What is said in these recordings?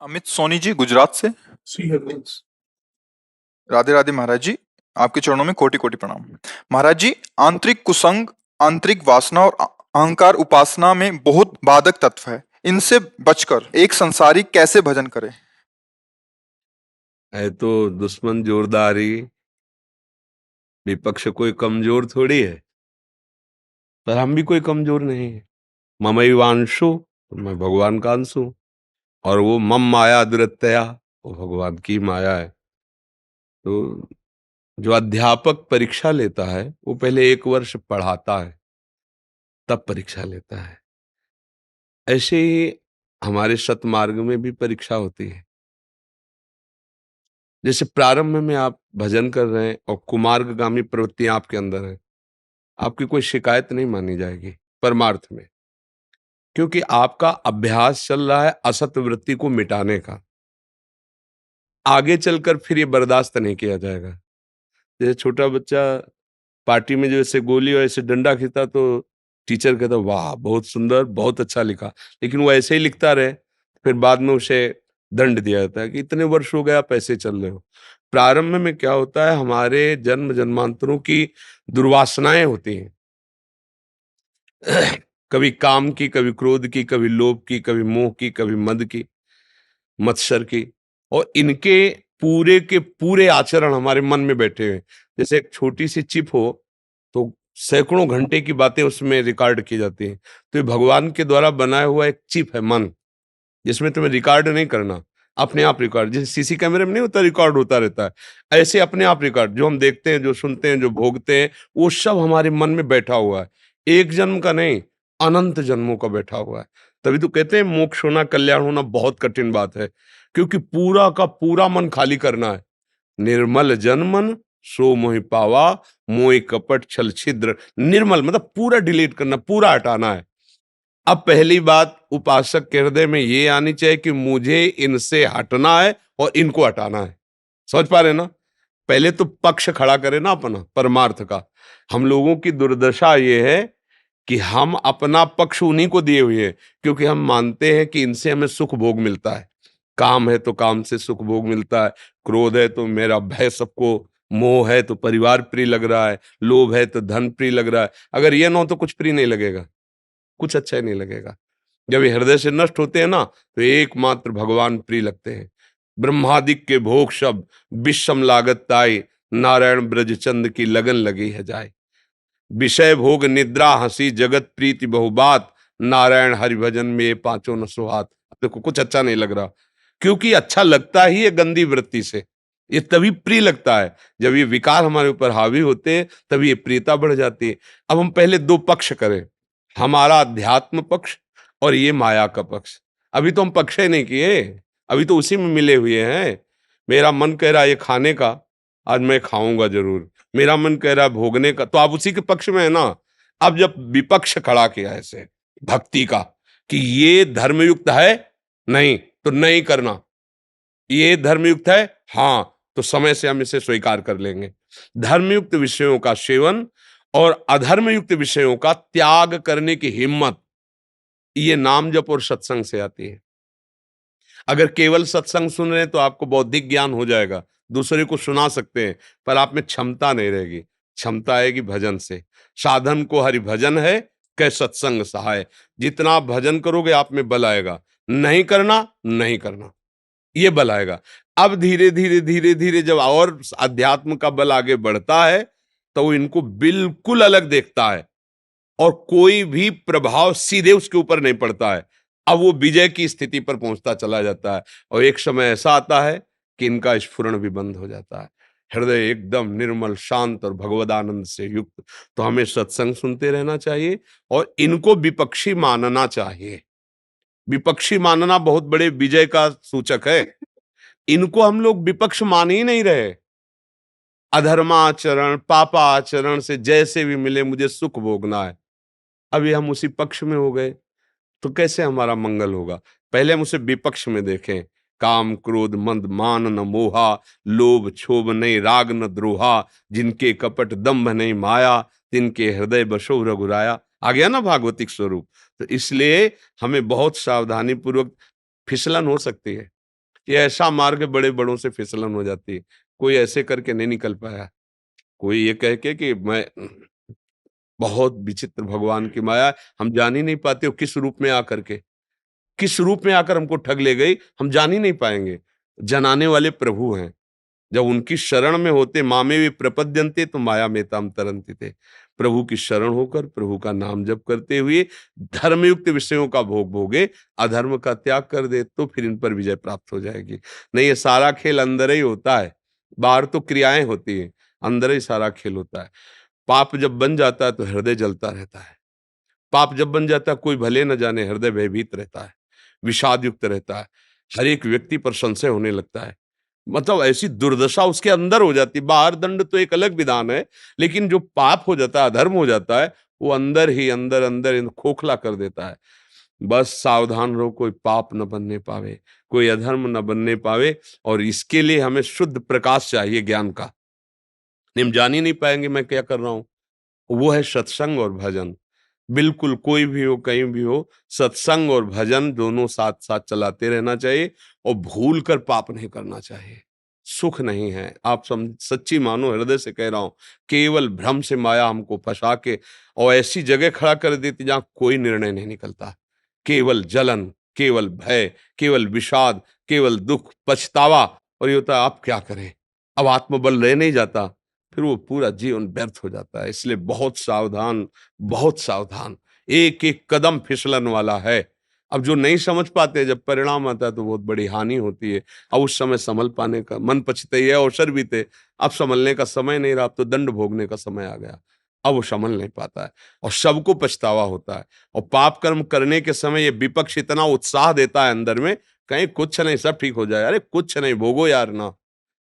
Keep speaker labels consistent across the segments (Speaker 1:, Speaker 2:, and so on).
Speaker 1: अमित सोनी जी गुजरात से। राधे राधे महाराज जी। आपके चरणों में कोटि कोटि प्रणाम। महाराज जी, आंतरिक कुसंग, आंतरिक वासना और अहंकार उपासना में बहुत बाधक तत्व है। इनसे बचकर एक संसारी कैसे भजन करे?
Speaker 2: है तो दुश्मन जोरदारी, विपक्ष कोई कमजोर थोड़ी है, पर हम भी कोई कमजोर नहीं है। ममैवांशु, तो मैं भगवान का अंश हूं, और वो मम माया दुरत्यया, वो भगवान की माया है। तो जो अध्यापक परीक्षा लेता है वो पहले 1 वर्ष पढ़ाता है, तब परीक्षा लेता है। ऐसे ही हमारे सतमार्ग में भी परीक्षा होती है। जैसे प्रारंभ में आप भजन कर रहे हैं और कुमार्गगामी प्रवृत्तियां आपके अंदर है, आपकी कोई शिकायत नहीं मानी जाएगी परमार्थ में, क्योंकि आपका अभ्यास चल रहा है असत वृत्ति को मिटाने का। आगे चलकर फिर ये बर्दाश्त नहीं किया जाएगा। जैसे छोटा बच्चा पार्टी में जो ऐसे गोली और ऐसे डंडा खींचता, तो टीचर कहता वाह बहुत सुंदर, बहुत अच्छा लिखा, लेकिन वो ऐसे ही लिखता रहे, फिर बाद में उसे दंड दिया जाता है कि इतने वर्ष हो गए आप ऐसे चल रहे हो। प्रारंभ में क्या होता है, हमारे जन्म जन्मांतरों की दुर्वासनाएं होती हैं। कभी काम की, कभी क्रोध की, कभी लोभ की, कभी मोह की, कभी मद की, मत्सर की, और इनके पूरे के पूरे आचरण हमारे मन में बैठे हुए हैं। जैसे एक छोटी सी चिप हो तो सैकड़ों घंटे की बातें उसमें रिकॉर्ड की जाती हैं। तो ये भगवान के द्वारा बनाया हुआ एक चिप है मन, जिसमें तुम्हें रिकॉर्ड नहीं करना, अपने आप रिकॉर्ड, जैसे सीसी कैमरे में नहीं होता, रिकॉर्ड होता रहता है, ऐसे अपने आप रिकॉर्ड, जो हम देखते हैं, जो सुनते हैं, जो भोगते हैं, वो सब हमारे मन में बैठा हुआ है। एक जन्म का नहीं, अनंत जन्मों का बैठा हुआ है। तभी तो कहते हैं मोक्ष होना, कल्याण होना बहुत कठिन बात है, क्योंकि पूरा का पूरा मन खाली करना है। निर्मल जन मन सो मोहि पावा, मोहि कपट छल छिद्र। निर्मल मतलब पूरा डिलीट करना, पूरा हटाना है। अब पहली बात उपासक के हृदय में ये आनी चाहिए कि मुझे इनसे हटना है और इनको हटाना है। समझ पा रहे ना? पहले तो पक्ष खड़ा करे ना अपना परमार्थ का। हम लोगों की दुर्दशा ये है कि हम अपना पक्ष उन्हीं को दिए हुए हैं, क्योंकि हम मानते हैं कि इनसे हमें सुख भोग मिलता है। काम है तो काम से सुख भोग मिलता है, क्रोध है तो मेरा भय सबको, मोह है तो परिवार प्रिय लग रहा है, लोभ है तो धन प्रिय लग रहा है। अगर ये ना हो तो कुछ प्रिय नहीं लगेगा, कुछ अच्छा ही नहीं लगेगा। जब ये हृदय से नष्ट होते हैं ना, तो एकमात्र भगवान प्रिय लगते हैं। ब्रह्मादिक के भोग शब्द विषम लागत ताई, नारायण ब्रज चंद की लगन लगी है जाए। विषय भोग निद्रा हंसी जगत प्रीति बहुबात, नारायण हरिभजन में ये पांचों न सुहात। देखो कुछ अच्छा नहीं लग रहा, क्योंकि अच्छा लगता ही है गंदी वृत्ति से। ये तभी प्रिय लगता है जब ये विकार हमारे ऊपर हावी होते हैं, तभी ये प्रियता बढ़ जाती है। अब हम पहले दो पक्ष करें, हमारा अध्यात्म पक्ष और ये माया का पक्ष। अभी तो हम पक्ष ही नहीं किए, अभी तो उसी में मिले हुए हैं। मेरा मन कह रहा है ये खाने का, आज मैं खाऊंगा जरूर। मेरा मन कह रहा है भोगने का, तो आप उसी के पक्ष में है ना। अब जब विपक्ष खड़ा किया ऐसे भक्ति का कि ये धर्मयुक्त है, नहीं तो नहीं करना, ये धर्मयुक्त है, हाँ तो समय से हम इसे स्वीकार कर लेंगे। धर्मयुक्त विषयों का सेवन और अधर्मयुक्त विषयों का त्याग करने की हिम्मत, ये नाम जप और सत्संग से आती है। अगर केवल सत्संग सुन रहे हैं तो आपको बौद्धिक ज्ञान हो जाएगा, दूसरे को सुना सकते हैं, पर आप में क्षमता नहीं रहेगी। क्षमता आएगी भजन से। साधन को हरि भजन है, कै सत्संग सहाय। जितना आप भजन करोगे आप में बल आएगा, नहीं करना नहीं करना, ये बल आएगा। अब धीरे धीरे धीरे धीरे जब और अध्यात्म का बल आगे बढ़ता है, तो वो इनको बिल्कुल अलग देखता है और कोई भी प्रभाव सीधे उसके ऊपर नहीं पड़ता है। अब वो विजय की स्थिति पर पहुंचता चला जाता है, और एक समय ऐसा आता है कि इनका स्फुरण भी बंद हो जाता है। हृदय एकदम निर्मल शांत और भगवदानंद से युक्त। तो हमें सत्संग सुनते रहना चाहिए और इनको विपक्षी मानना चाहिए। विपक्षी मानना बहुत बड़े विजय का सूचक है। इनको हम लोग विपक्ष मान ही नहीं रहे। अधर्माचरण पापाचरण से जैसे भी मिले मुझे सुख भोगना है, अभी हम उसी पक्ष में हो गए, तो कैसे हमारा मंगल होगा? पहले हम उसे विपक्ष में देखें। काम क्रोध मंद मान न मोहा, लोभ क्षोभ नहीं राग न द्रोहा, जिनके कपट दंभ नहीं माया, तिनके हृदय बसो रघुराया। आ गया ना भागवतिक स्वरूप। तो इसलिए हमें बहुत सावधानी पूर्वक, फिसलन हो सकती है, ये ऐसा मार्ग बड़े बड़ों से फिसलन हो जाती है। कोई ऐसे करके नहीं निकल पाया। कोई ये कह के कि मैं बहुत विचित्र भगवान की माया, हम जान ही नहीं पाते वो किस रूप में आकर के, किस रूप में आकर हमको ठग ले गई, हम जान ही नहीं पाएंगे। जनाने वाले प्रभु हैं। जब उनकी शरण में होते, मामे वे प्रपद्यन्ते तो माया में ताम तरन्ति थे। प्रभु की शरण होकर प्रभु का नाम जप करते हुए धर्मयुक्त विषयों का भोग भोगे, अधर्म का त्याग कर दे तो फिर इन पर विजय प्राप्त हो जाएगी। नहीं, ये सारा खेल अंदर ही होता है। बाहर तो क्रियाएं होती हैं, अंदर ही सारा खेल होता है। पाप जब बन जाता है तो हृदय जलता रहता है। पाप जब बन जाता है, कोई भले न जाने हृदय भयभीत रहता है, विषाद युक्त रहता है, हर एक व्यक्ति पर संशय होने लगता है। मतलब ऐसी दुर्दशा उसके अंदर हो जाती है। बाहर दंड तो एक अलग विधान है, लेकिन जो पाप हो जाता है, अधर्म हो जाता है, वो अंदर ही अंदर अंदर खोखला कर देता है। बस सावधान रहो, कोई पाप न बनने पावे, कोई अधर्म न बनने पावे। और इसके लिए हमें शुद्ध प्रकाश चाहिए, ज्ञान का। नहीं, हम जान ही नहीं पाएंगे मैं क्या कर रहा हूं। वो है सत्संग और भजन। बिल्कुल, कोई भी हो, कहीं भी हो, सत्संग और भजन दोनों साथ साथ चलाते रहना चाहिए और भूल कर पाप नहीं करना चाहिए। सुख नहीं है, आप सच्ची मानो, हृदय से कह रहा हूं। केवल भ्रम से माया हमको फंसा के और ऐसी जगह खड़ा कर देती जहां कोई निर्णय नहीं निकलता। केवल जलन, केवल भय, केवल विषाद, केवल दुख, पछतावा। और ये होता है आप क्या करें, अब आत्मबल रह नहीं जाता, फिर वो पूरा जीवन व्यर्थ हो जाता है। इसलिए बहुत सावधान, बहुत सावधान। एक एक कदम फिसलन वाला है। अब जो नहीं समझ पाते, जब परिणाम आता है तो बहुत बड़ी हानि होती है। अब उस समय संभल पाने का मन पछते है, अवसर बीते, अब संभलने का समय नहीं रहा, अब तो दंड भोगने का समय आ गया। अब वो संभल नहीं पाता है और सबको पछतावा होता है। और पाप कर्म करने के समय ये विपक्ष इतना उत्साह देता है अंदर में, कहीं कुछ नहीं, सब ठीक हो जाए। अरे कुछ नहीं, भोगो यार ना।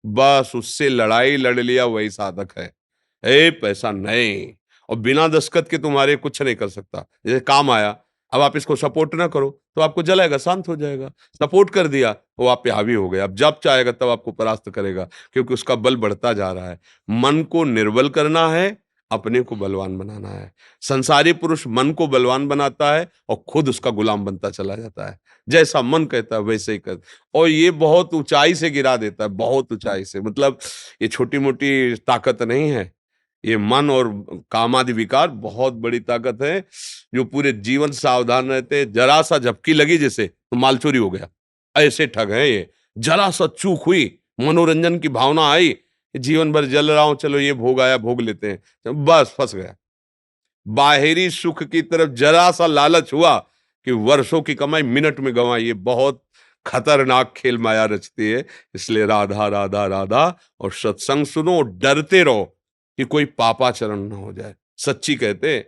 Speaker 2: बस उससे लड़ाई लड़ लिया वही साधक है। ए पैसा नहीं, और बिना दस्तखत के तुम्हारे कुछ नहीं कर सकता। जैसे काम आया, अब आप इसको सपोर्ट ना करो तो आपको जलाएगा, शांत हो जाएगा। सपोर्ट कर दिया, वो आप पे हावी हो गया। अब जब चाहेगा तब आपको परास्त करेगा, क्योंकि उसका बल बढ़ता जा रहा है। मन को निर्बल करना है, अपने को बलवान बनाना है। संसारी पुरुष मन को बलवान बनाता है और खुद उसका गुलाम बनता चला जाता है। जैसा मन कहता है वैसे ही कर, और ये बहुत ऊंचाई से गिरा देता है, बहुत ऊंचाई से। मतलब ये छोटी मोटी ताकत नहीं है। ये मन और कामादि विकार बहुत बड़ी ताकत है, जो पूरे जीवन सावधान रहते। जरा सा झपकी लगी जैसे तो माल चोरी हो गया, ऐसे ठग है ये। जरा सा चूक हुई, मनोरंजन की भावना आई, जीवन भर जल रहा हूं, चलो ये भोग आया भोग लेते हैं, बस फंस गया। बाहरी सुख की तरफ जरा सा लालच हुआ कि वर्षों की कमाई मिनट में गंवाई। ये बहुत खतरनाक खेल माया रचती है। इसलिए राधा राधा राधा और सत्संग सुनो और डरते रहो कि कोई पापाचरण ना हो जाए। सच्ची कहते,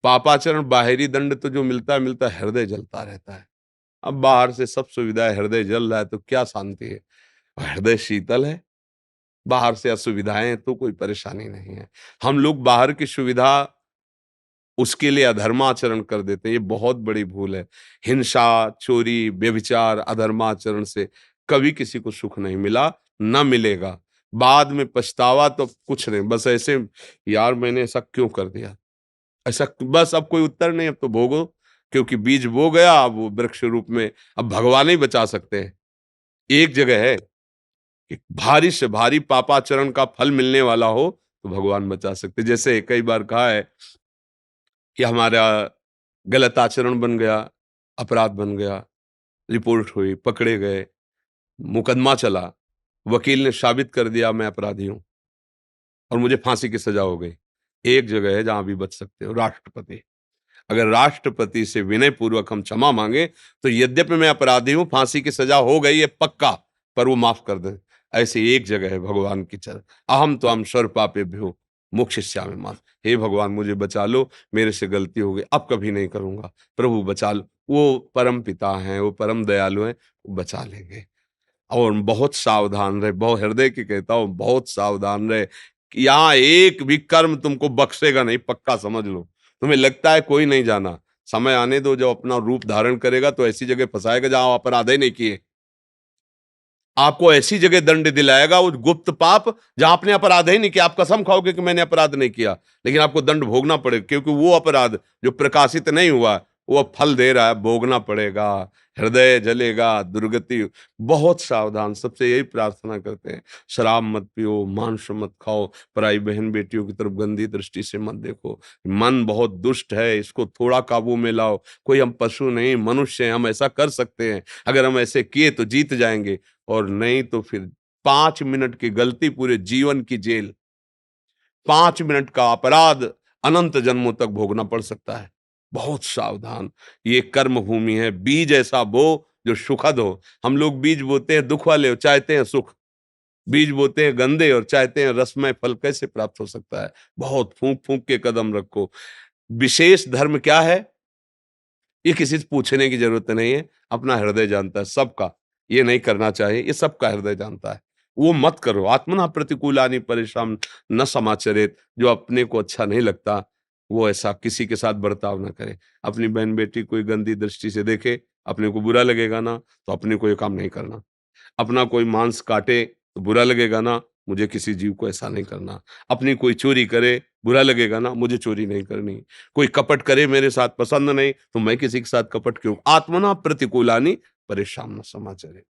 Speaker 2: पापाचरण बाहरी दंड तो जो मिलता है मिलता है, हृदय जलता रहता है। अब बाहर से सब सुविधाएं, हृदय जल रहा है तो क्या शांति है। हृदय शीतल है, बाहर से असुविधाएं हैं तो कोई परेशानी नहीं है। हम लोग बाहर की सुविधा उसके लिए अधर्माचरण कर देते हैं, ये बहुत बड़ी भूल है। हिंसा, चोरी, व्यभिचार, अधर्माचरण से कभी किसी को सुख नहीं मिला, ना मिलेगा। बाद में पछतावा तो कुछ नहीं, बस ऐसे यार मैंने ऐसा क्यों कर दिया, ऐसा बस। अब कोई उत्तर नहीं, अब तो भोगो, क्योंकि बीज बो गया, अब वो वृक्ष रूप में अब भगवान ही बचा सकते हैं। एक जगह है कि भारी से भारी पापाचरण का फल मिलने वाला हो तो भगवान बचा सकते। जैसे कई बार कहा है कि हमारा गलत आचरण बन गया, अपराध बन गया, रिपोर्ट हुई, पकड़े गए, मुकदमा चला, वकील ने साबित कर दिया मैं अपराधी हूं और मुझे फांसी की सजा हो गई। एक जगह है जहां भी बच सकते हो, राष्ट्रपति। अगर राष्ट्रपति से विनय पूर्वक हम क्षमा मांगे तो यद्यपि मैं अपराधी हूं, फांसी की सजा हो गई है पक्का, पर वो माफ कर दे। ऐसी एक जगह है भगवान की चरण, अहम तो हम सर्व पापेभ्यो मोक्षयिष्यामि मां। हे भगवान मुझे बचा लो, मेरे से गलती हो गई, अब कभी नहीं करूंगा, प्रभु बचा लो। वो परम पिता हैं, वो परम दयालु हैं, वो बचा लेंगे। और बहुत सावधान रहे, बहुत हृदय की कहता हूं, बहुत सावधान रहे। यहाँ एक भी कर्म तुमको बख्शेगा नहीं, पक्का समझ लो। तुम्हें लगता है कोई नहीं जाना, समय आने दो, जब अपना रूप धारण करेगा तो ऐसी जगह फंसाएगा जहां अपराध ही नहीं किए। आपको ऐसी जगह दंड दिलाएगा, वो गुप्त पाप जहां आपने अपराध ही नहीं किया। आप कसम खाओगे कि मैंने अपराध नहीं किया, लेकिन आपको दंड भोगना पड़ेगा, क्योंकि वो अपराध जो प्रकाशित नहीं हुआ वो अब फल दे रहा है, भोगना पड़ेगा, हृदय जलेगा, दुर्गति। बहुत सावधान, सबसे यही प्रार्थना करते हैं, शराब मत पियो, मांस मत खाओ, पराई बहन बेटियों की तरफ गंदी दृष्टि से मत देखो। मन बहुत दुष्ट है, इसको थोड़ा काबू में लाओ। कोई हम पशु नहीं, मनुष्य हैं, हम ऐसा कर सकते हैं। अगर हम ऐसे किए तो जीत जाएंगे, और नहीं तो फिर 5 मिनट की गलती पूरे जीवन की जेल, 5 मिनट का अपराध अनंत जन्मों तक भोगना पड़ सकता है। बहुत सावधान, ये कर्म भूमि है। बीज ऐसा बो जो सुखद हो। हम लोग बीज बोते हैं दुख वाले और चाहते हैं सुख, बीज बोते हैं गंदे और चाहते हैं रसमय फल, कैसे प्राप्त हो सकता है? बहुत फूंक फूंक के कदम रखो। विशेष धर्म क्या है, ये किसी से पूछने की जरूरत नहीं है, अपना हृदय जानता है सबका। ये नहीं करना चाहिए, ये सबका हृदय जानता है। वो मत करो। आत्मना प्रतिकूलानि परेशान न समाचरेत। जो अपने को अच्छा नहीं लगता, वो ऐसा किसी के साथ बर्ताव ना करे। अपनी बहन बेटी कोई गंदी दृष्टि से देखे, अपने को बुरा लगेगा ना, तो अपने को ये काम नहीं करना। अपना कोई मांस काटे तो बुरा लगेगा ना, मुझे किसी जीव को ऐसा नहीं करना। अपनी कोई चोरी करे, बुरा लगेगा ना, मुझे चोरी नहीं करनी। कोई कपट करे मेरे साथ, पसंद नहीं, तो मैं किसी के साथ कपट क्यों? आत्मना प्रतिकूलानि परेशान न समाचरे।